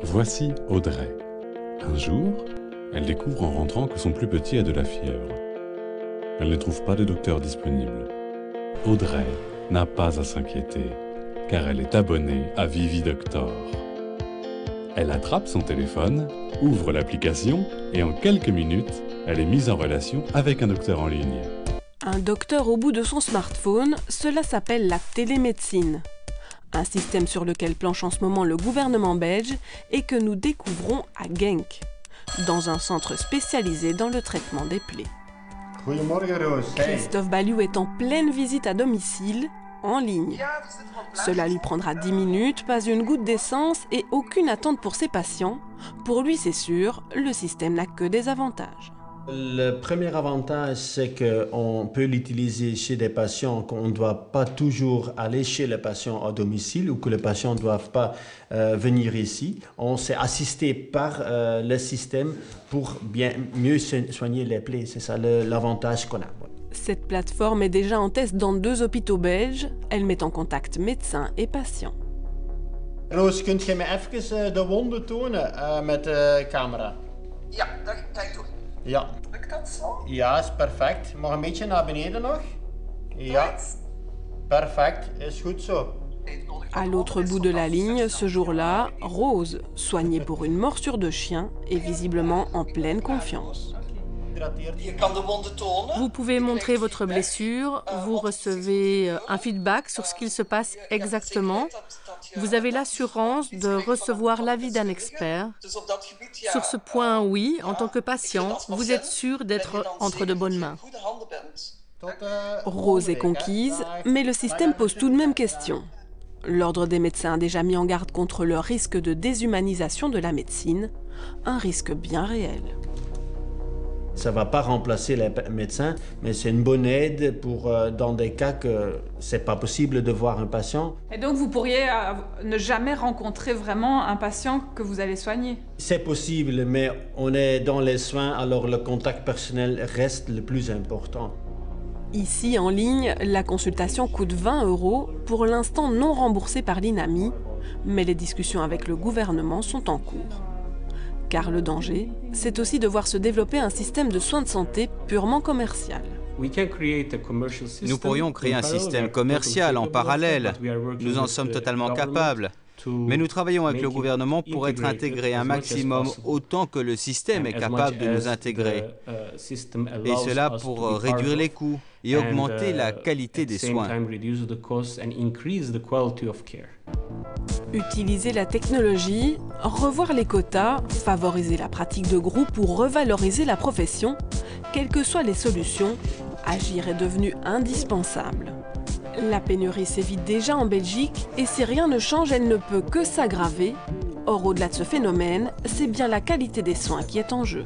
Voici Audrey. Un jour, elle découvre en rentrant que son plus petit a de la fièvre. Elle ne trouve pas de docteur disponible. Audrey n'a pas à s'inquiéter, car elle est abonnée à Vividoctor. Elle attrape son téléphone, ouvre l'application et en quelques minutes, elle est mise en relation avec un docteur en ligne. Un docteur au bout de son smartphone, cela s'appelle la télémédecine. Un système sur lequel planche en ce moment le gouvernement belge et que nous découvrons à Genk, dans un centre spécialisé dans le traitement des plaies. Christophe Balliou est en pleine visite à domicile, en ligne. Cela lui prendra 10 minutes, pas une goutte d'essence et aucune attente pour ses patients. Pour lui, c'est sûr, le système n'a que des avantages. Le premier avantage, c'est qu'on peut l'utiliser chez des patients, qu'on ne doit pas toujours aller chez le patient à domicile ou que le patient ne doit pas venir ici. On s'est assisté par le système pour mieux soigner les plaies. C'est ça l'avantage qu'on a. Cette plateforme est déjà en test dans 2 hôpitaux belges. Elle met en contact médecins et patients. Roos, kunt je me even de wonden tonen met de camera? Ja, dat ga ik doen. Ja. Lukt dat zo? Ja, is perfect. Mag een beetje naar beneden nog? Ja. Perfect, is goed zo. À l'autre bout de la ligne, ce jour-là, Rose, soignée pour une morsure de chien, est visiblement en pleine confiance. Vous pouvez montrer votre blessure, vous recevez un feedback sur ce qu'il se passe exactement. Vous avez l'assurance de recevoir l'avis d'un expert. Sur ce point, oui, en tant que patient, vous êtes sûr d'être entre de bonnes mains. Rose est conquise, mais le système pose tout de même question. L'Ordre des médecins a déjà mis en garde contre le risque de déshumanisation de la médecine, un risque bien réel. Ça ne va pas remplacer les médecins, mais c'est une bonne aide pour dans des cas que ce n'est pas possible de voir un patient. Et donc vous pourriez ne jamais rencontrer vraiment un patient que vous allez soigner? C'est possible, mais on est dans les soins, alors le contact personnel reste le plus important. Ici, en ligne, la consultation coûte 20 €, pour l'instant non remboursée par l'INAMI, mais les discussions avec le gouvernement sont en cours. Car le danger, c'est aussi de voir se développer un système de soins de santé purement commercial. Nous pourrions créer un système commercial en parallèle. Nous en sommes totalement capables. Mais nous travaillons avec le gouvernement pour être intégrés un maximum autant que le système est capable de nous intégrer. Et cela pour réduire les coûts et augmenter la qualité des soins. Utiliser la technologie, revoir les quotas, favoriser la pratique de groupe ou revaloriser la profession, quelles que soient les solutions, agir est devenu indispensable. La pénurie sévit déjà en Belgique et si rien ne change, elle ne peut que s'aggraver. Or, au-delà de ce phénomène, c'est bien la qualité des soins qui est en jeu.